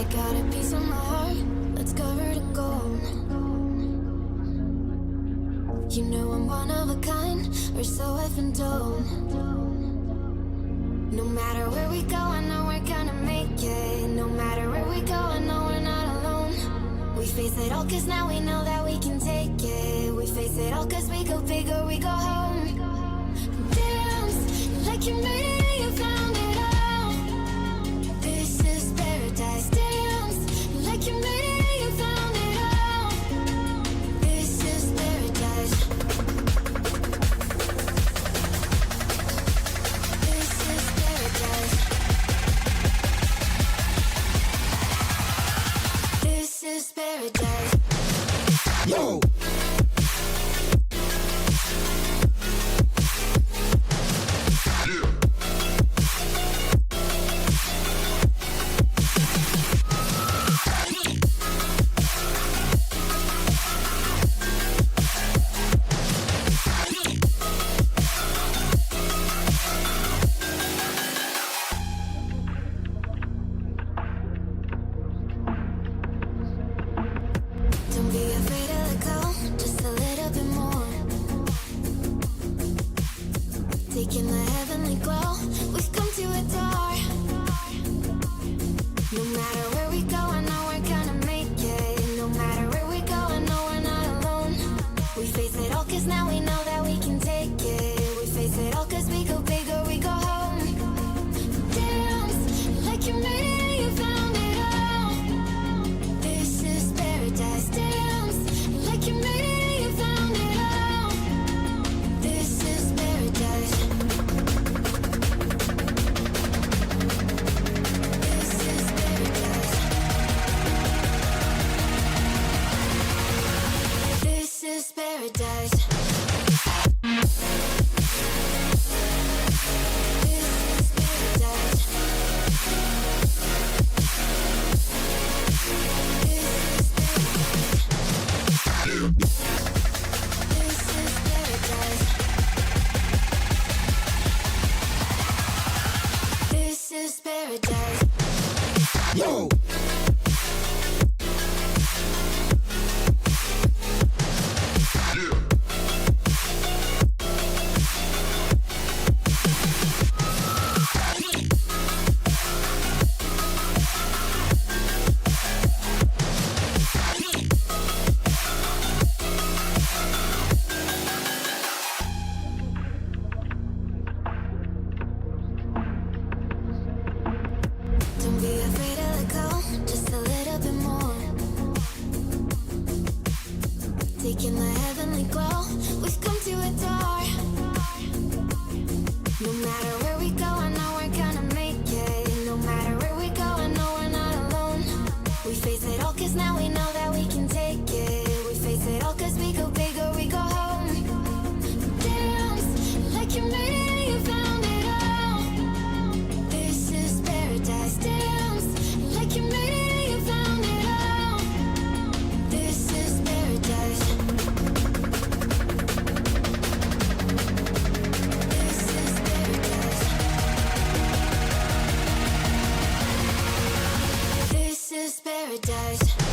I got a piece of my heart that's covered in gold. You know I'm one of a kind, or so I've been told. No matter where we go, I know we're gonna make it. No matter where we go, I know we're not alone. We face it all cause now we know that we can take it. We face it all cause we go big or we go home. Dance like you made it and you found it all. This is paradise. Dance like you made it and you found it all. This is paradise. This is paradise. This is paradise. Yo! Don't be afraid to let go, just a little bit more. Taking the heavenly glow, we've come to adore. No matter where we go, I know we're gonna make it. No matter where we go, I know we're not alone. We face it all cause now we know that we can take it. We face it all cause we go big or we go home. Dance like you made it and you found it all. This is paradise. Dance like you made it and you found it all. This is paradise. This is paradise. This is paradise. This is paradise. Yo! Don't be afraid to let go, just a little bit more. Taking the heavenly glow, we've come to adore. No matter where we go, I know we're gonna make it. No matter where we go, I know we're not alone. We face it all cause now we know that we can take it. We face it all cause we go big or we go home. Dance like you made it and you found it all. This is paradise. Dance like you made it and you found it all. This is paradise. This is paradise. This is paradise.